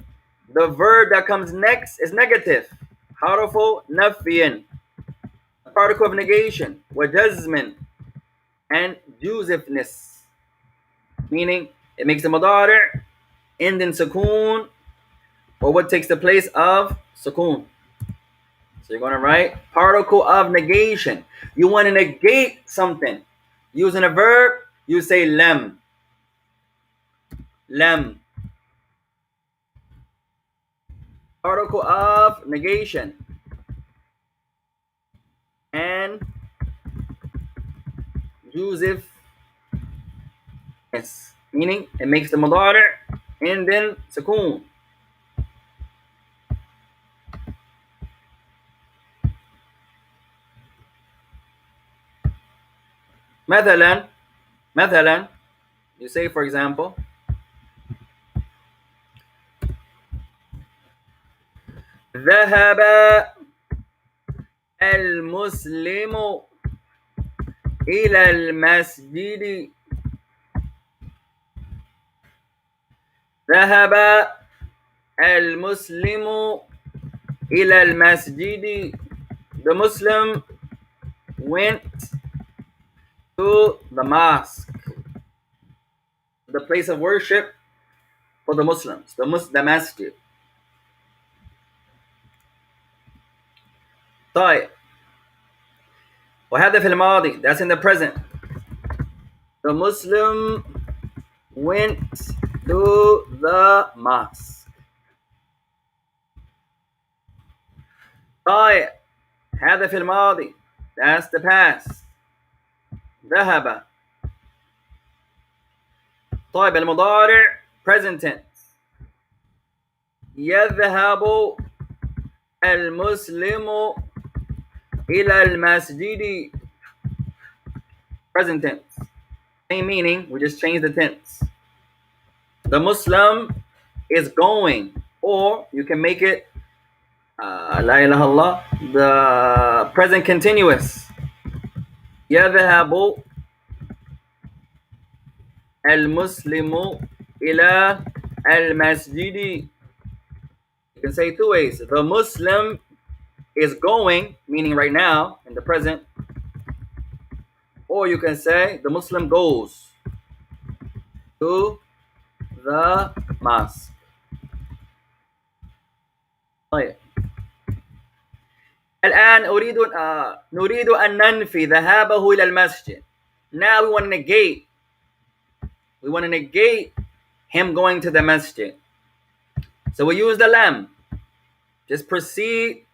The verb that comes next is negative. Harafu nafyan. A particle of negation. Wa jazmin. And Josephness. Meaning it makes the mudari end in sukoon, or what takes the place of sukoon. So you're going to write particle of negation. You want to negate something. Using a verb, you say lam. Lam. Particle of negation. And Joseph. Yes. Meaning it makes the mudari and then sukoon. مثلا you say for example ذهب المسلم إلى المسجد. ذهب المسلم إلى المسجد. The Muslim went to the mosque, the place of worship for the Muslims, the masjid. طيب وهذا في الماضي, that's in the present. The Muslim went to the mosque. طيب هذا في الماضي, that's the past. ذهب. طيب المضارع present tense. يذهب المسلم إلى المسجد. Present tense. Same meaning, we just change the tense. The Muslim is going, or you can make it La ilaha Allah, the present continuous. يذهب المسلم إلى المسجد. You can say two ways. The Muslim is going, meaning right now, in the present. Or you can say the Muslim goes to the mosque. طيب. الآن نريد أن ننفي ذهابه إلى المسجد. Now we want to negate. We want to negate him going to the masjid. So we use the lam. Just proceed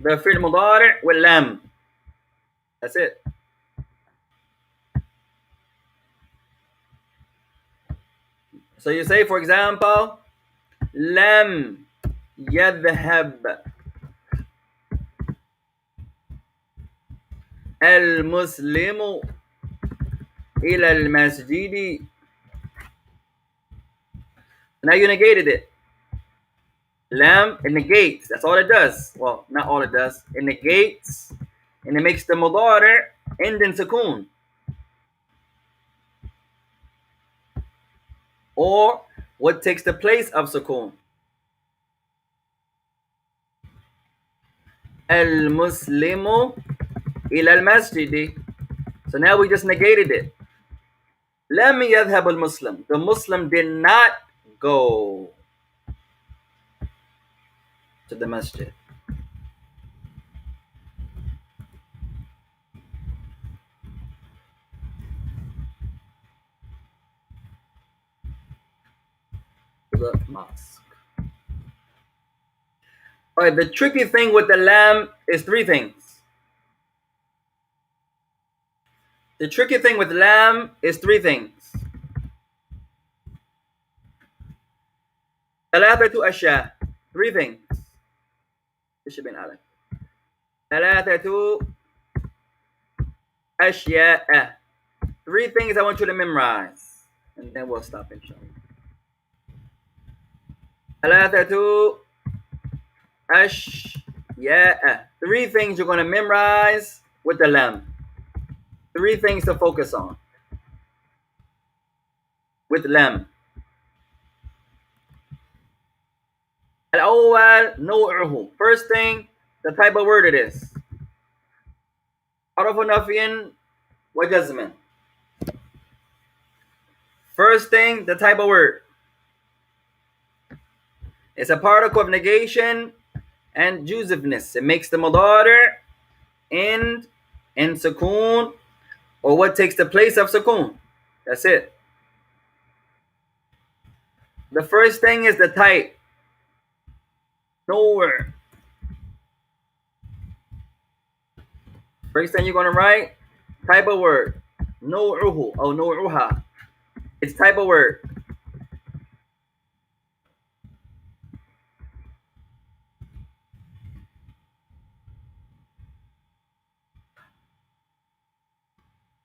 the fi'l mudari' with lam. That's it. So you say, for example, lam yadhhab al-muslimu ila al-masjidi. Now you negated it. Lam, it negates. That's all it does. Well, not all it does. It negates, and it makes the mudari' end in sukoon. Or what takes the place of sukoon? Al-muslimu ila al-masjidi. So now we just negated it. Lam yadhhab al-muslim. The Muslim did not go to the masjid. To the mosque. All right, the tricky thing with the lam is three things. The tricky thing with lam is three things. ثلاثة أشياء. Three things. ايش بين ألف 3 أشياء. 3 things I want you to memorize, and then we'll stop inshallah. 3 أشياء. 3 things you're going to memorize with the lam. 3 things to focus on with lam. الأول نوعه. First thing, the type of word it is. حرف نفي وجزم. First thing, the type of word. It's a particle of negation and jusiveness. It makes the mudari end in sukoon, or what takes the place of sukoon. That's it. The first thing is the type. Nowhere. First thing you're going to write, type of word. Now'uhu or now'uha. It's type of word.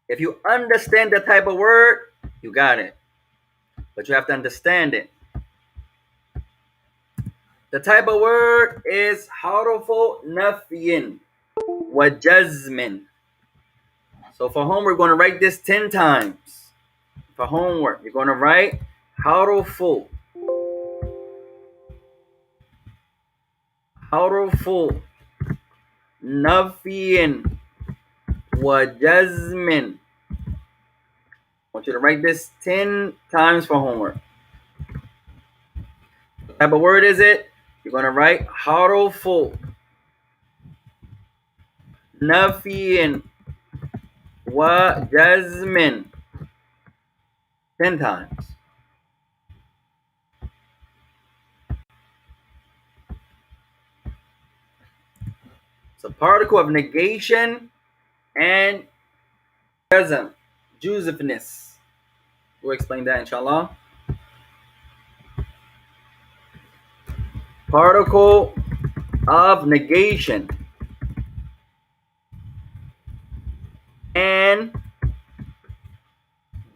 If you understand the type of word, you got it. But you have to understand it. The type of word is harufu nafyin wa jazmin. So for homework, we're going to write this 10 times. For homework, you're going to write harufu nafyin wa jazmin. I want you to write this 10 times for homework. What type of word is it? You're going to write harufu nafyin wa jazmin 10 times. It's a particle of negation and jazm, jusiveness. We'll explain that inshallah. Particle of negation and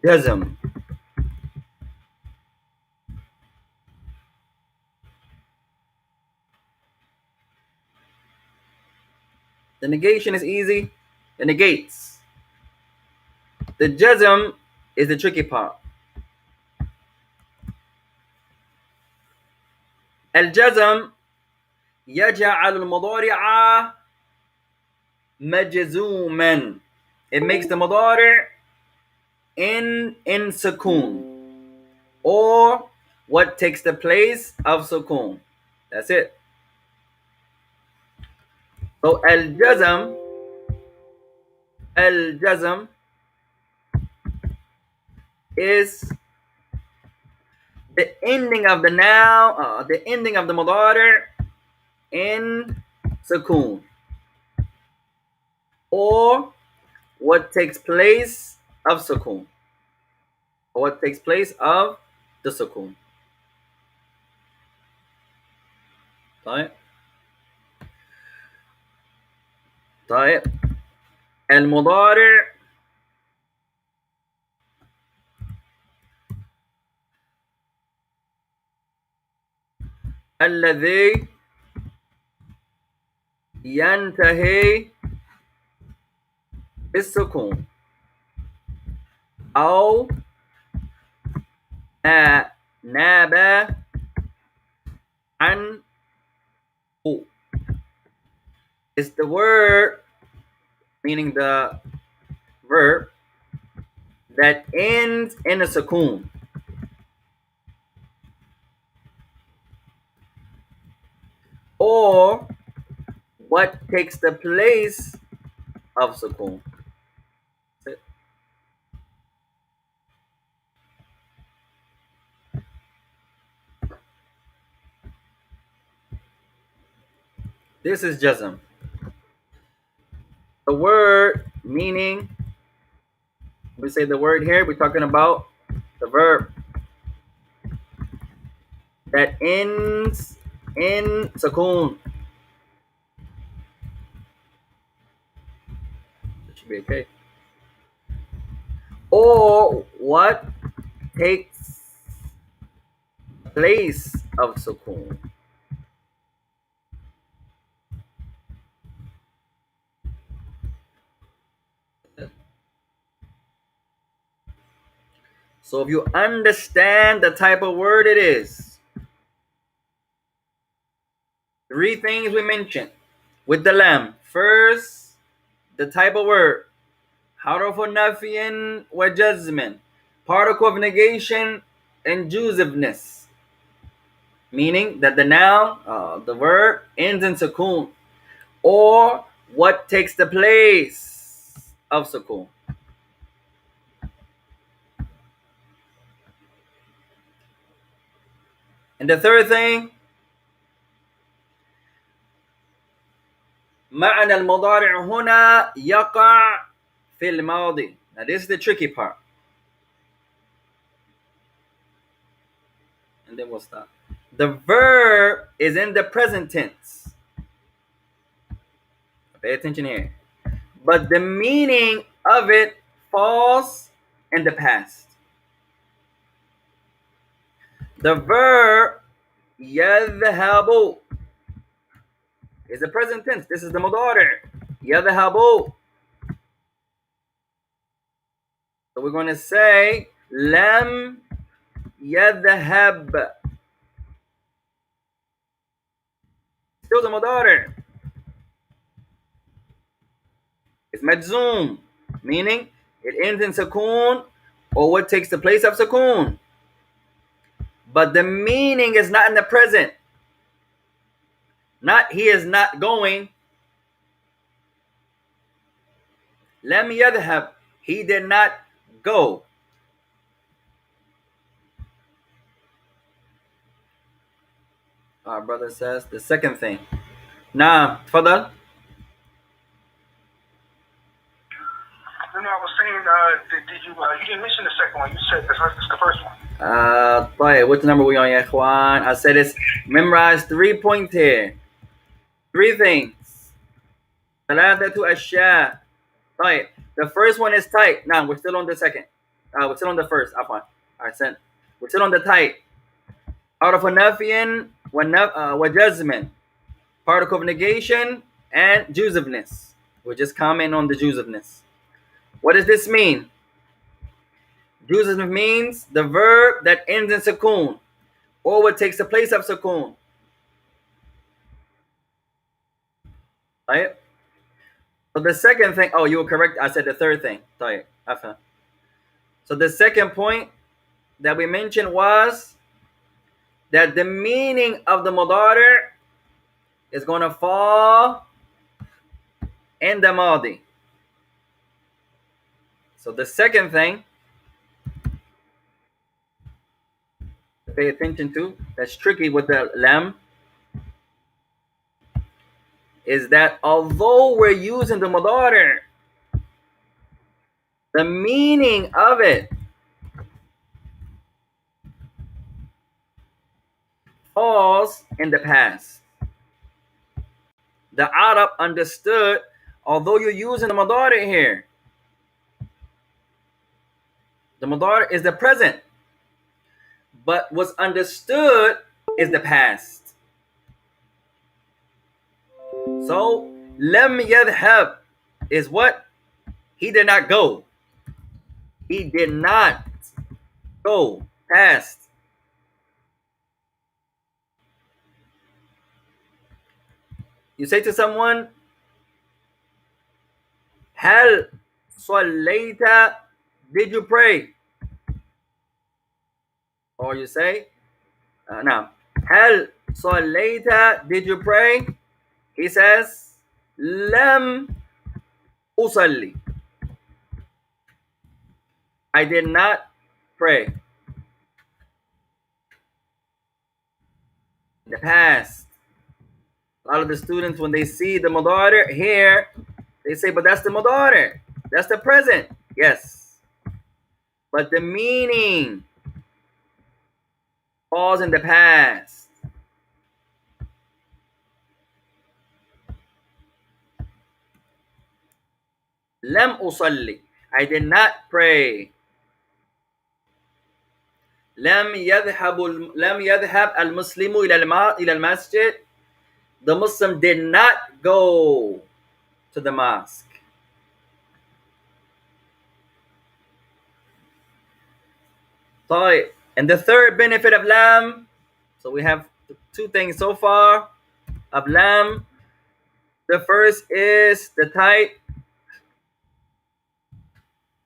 jazm. The negation is easy. It negates. The jazm is the tricky part. الجزم يجعل المضارع مجزوما. It makes the مضارع in sukoon, or what takes the place of sukoon. That's it. So الجزم is the ending of the noun, the ending of the mudari in sukoon, or what takes place of sukoon, or what takes place of the sukoon. طيب طيب المضارع الذي ينتهي بالسكون أو ناب عنه is the word, meaning the verb, that ends in a sukoon, or what takes the place of sukoon. This is jazm. The word meaning, we say the word here, we're talking about the verb that ends in sukoon. Should be okay. Or what takes place of sukun. So if you understand the type of word it is, three things we mentioned with the lam. First, the type of word. حرف نفي وجزم. Particle of negation and jusiveness. Meaning that the noun, the verb, ends in sukun. Or what takes the place of sukun. And the third thing, معنى المضارع هنا يقع في الماضي. Now this is the tricky part. And then we'll stop. The verb is in the present tense. Pay attention here. But the meaning of it falls in the past. The verb يذهب is the present tense. This is the مضارع. يذهب. So we're going to say لم يذهب. Still the مضارع. It's مجزوم, meaning it ends in sukun or what takes the place of sukun. But the meaning is not in the present. Not he is not going. لم يذهب. He did not go. Our brother says the second thing. Nah, تفضل. No, I was saying, did you didn't mention the second one. You said that's the first one. طيب, which number we on, يا إخوان? I said it's memorize 3 points here. 3 things. ثلاثة أشياء. طيب, the first one is tight. Now we're still on the second. We're still on the first. عفوا. Alright, we're still on the tight. حرف نفي وجزم. Particle of negation and jusiveness. We're just commenting on the jusiveness. What does this mean? Jusiveness means the verb that ends in sukun or what takes the place of sukun. Right? So the second thing, oh, you were correct. I said the third thing. Right. So the second point that we mentioned was that the meaning of the mudari is going to fall in the madi. So the second thing to pay attention to, that's tricky with the lam, is that although we're using the mudari, the meaning of it falls in the past. The Arab understood, although you're using the mudari here, the mudari is the present, but what's understood is the past. So lam yadhhab is what? He did not go. He did not go. Past. You say to someone, Hal salayta, did you pray? Or you say, now, Hal salayta, did you pray? He says, Lam usalli. I did not pray. In the past. A lot of the students, when they see the mudari here, they say, but that's the mudari. That's the present. Yes. But the meaning falls in the past. لم أصلي. I did not pray. لم يذهب المسلم إلى المسجد. The Muslim did not go to the mosque. طيب. And the third benefit of lam. So we have two things so far of lam. The first is the type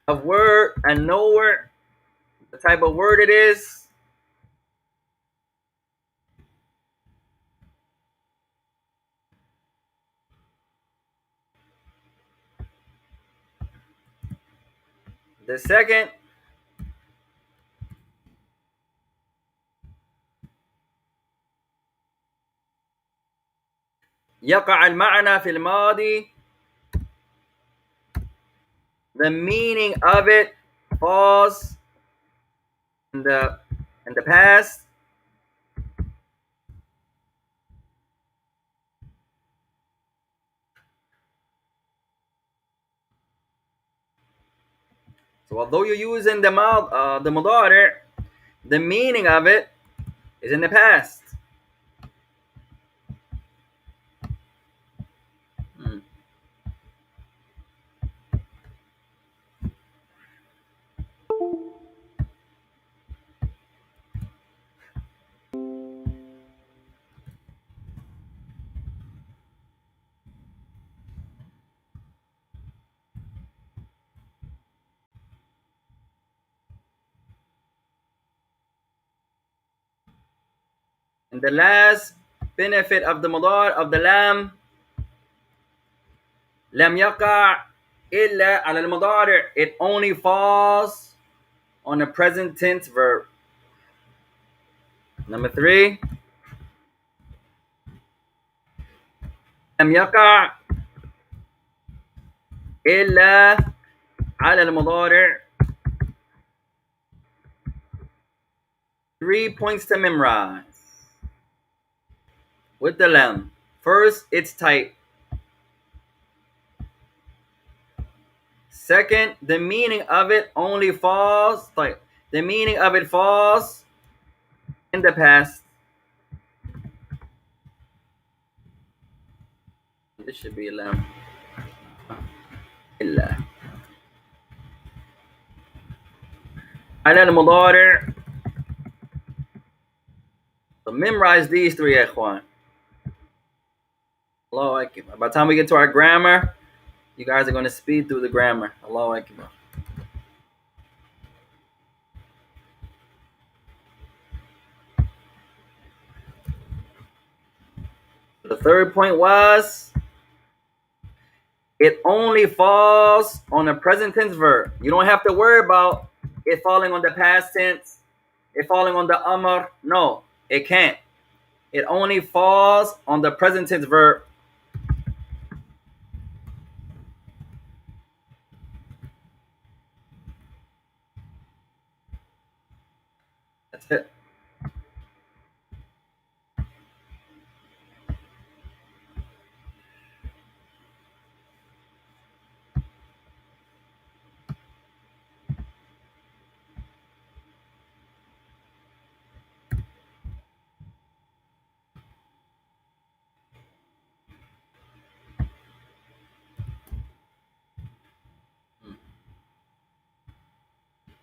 of word and no word. The type of word it is. The second, يقع المعنى في الماضي. The meaning of it falls in the past. So although you're using the mudari, the meaning of it is in the past. And the last benefit of the mudar of the lam, لم يقع إلا على المضارع. It only falls on a present tense verb. Number 3, لم يقع إلا على المضارع. 3 points to memorize with the lam. First, its type. Second, the meaning of it only falls. Like the meaning of it falls in the past. This should be lam. إلا على المضارع. So memorize these 3, يا إخوان. Allahu Akbar. By the time we get to our grammar, you guys are going to speed through the grammar. Allahu Akbar. The third point was it only falls on a present tense verb. You don't have to worry about it falling on the past tense, it falling on the amr. No, it can't. It only falls on the present tense verb. That's it.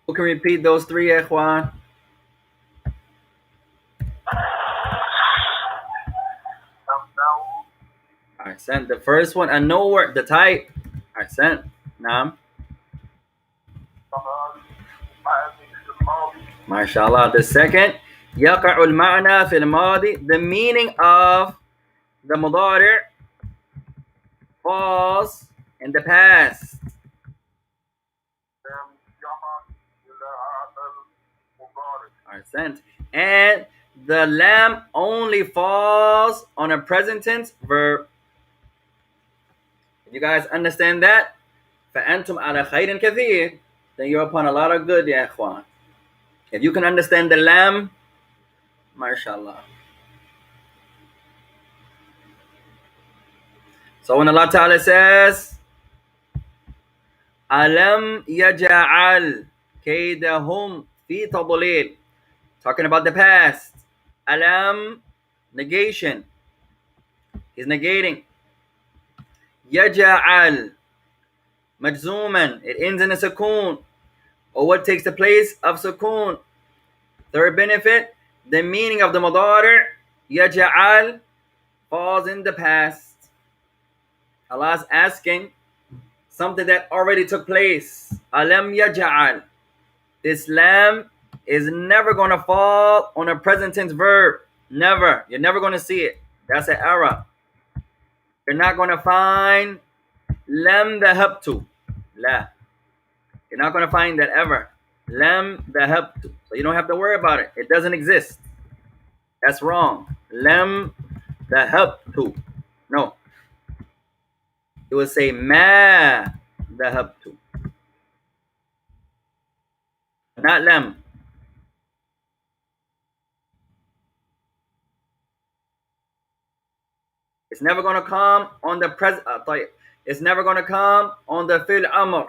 Who can repeat those 3, Ikhwan? I sent the first one. And no word, the type. I sent. Nam. MashaAllah. The second, يقع المعنى في الماضي. The meaning of the mudari falls in the past. Ahsant. And the lam only falls on a present tense verb. You guys understand that? فأنتم على خير كثير. Then you're upon a lot of good, ya ikhwan. If you can understand the lam, mashallah. So when Allah Ta'ala says, ألم يجعل كيدهم في تضليل. Talking about the past. Alam, negation. He's negating. Yaja'al, majzuman. It ends in a sukoon. Or what takes the place of sukoon. Third benefit, the meaning of the mudari' yaja'al falls in the past. Allah's asking something that already took place. Alam yaja'al. This lam is never going to fall on a present tense verb. Never. You're never going to see it. That's an error. You're not going to find lam dhahabtu. La. You're not going to find that ever. Lam dhahabtu. So you don't have to worry about it. It doesn't exist. That's wrong. Lam dhahabtu. No. It would say ma dhahabtu. Not lam. It's never going to come on the present. It's never going to come on the fil amr.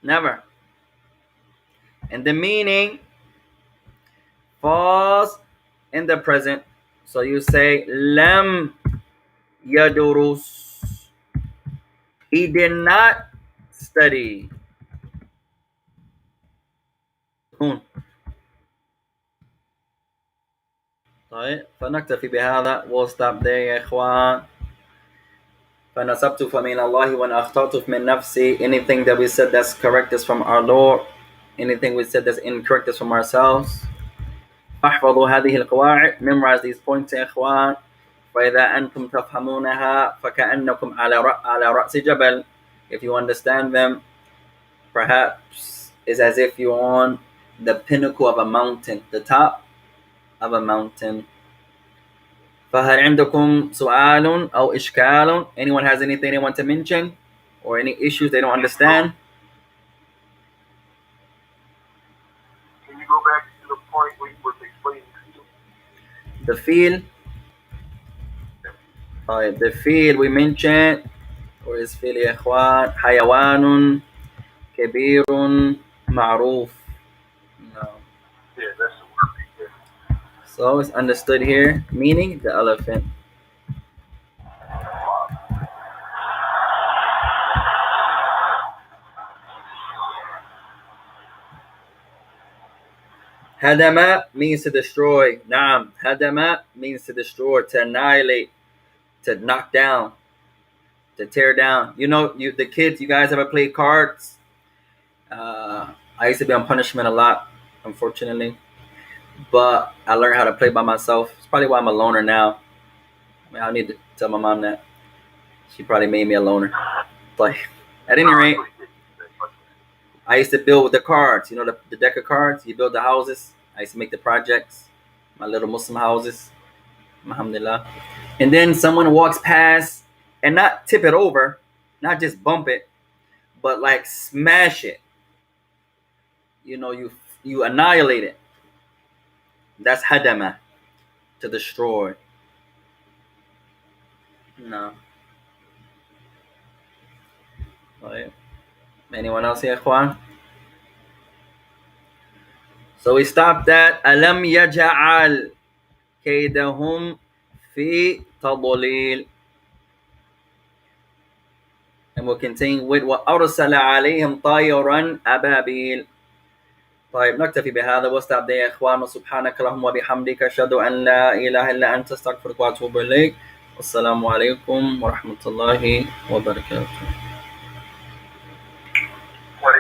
Never. And the meaning falls in the present. So you say lam yadurus. He did not study. طيب فنكتفي بهذا. We'll stop there يا إخوان. فنسبت فمن الله وأن أخطأت من نفسي. Anything that we said that's correct is from our Lord. Anything we said that's incorrect is from ourselves. فاحفظوا هذه القواعد. Memorize these points يا إخوان. فإذا أنتم تفهمونها فكأنكم على رأس جبل. If you understand them, perhaps it's as if you're on the pinnacle of a mountain, the top of a mountain. فهل عندكم سؤال أو إشكال? Anyone has anything they want to mention or any issues they don't understand? Can you go back to the point where you were explaining the field? The field we mentioned. Where is field يا إخوان? حيوان كبير معروف. No. Yeah, that's the word right there. So it's understood here, meaning the elephant. Hadama means to destroy. Naam. Hadama means to destroy, to annihilate, to knock down, to tear down. You know, the kids, you guys ever play cards? I used to be on punishment a lot, unfortunately. But I learned how to play by myself. It's probably why I'm a loner now. I mean, I need to tell my mom that. She probably made me a loner. But at any rate, I used to build with the cards. You know, the deck of cards. You build the houses. I used to make the projects, my little Muslim houses. Alhamdulillah. And then someone walks past and not tip it over, not just bump it, but like smash it. You know, you annihilate it. That's hadama, to destroy. No. Anyone else here, Ikhwan? So we stopped at Alam yaja'al kaydahum fi tadlil. And we'll continue with وَأَرْسَلَ عَلَيْهِمْ طَيْرًا أَبَابِيلَ. طيب نكتفي بهذا واستعب دي يا إخوان وسبحانك اللهم وبحمدك أشهد أن لا إله إلا أنت أستغفرك وأتوب إليك والسلام عليكم ورحمة الله وبركاته.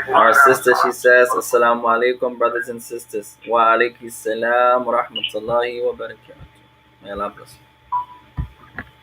Our sister, she says, Assalamu alaikum, brothers and sisters. Wa alaikum salam wa rahmatullahi wa barakatuh. May Allah bless you.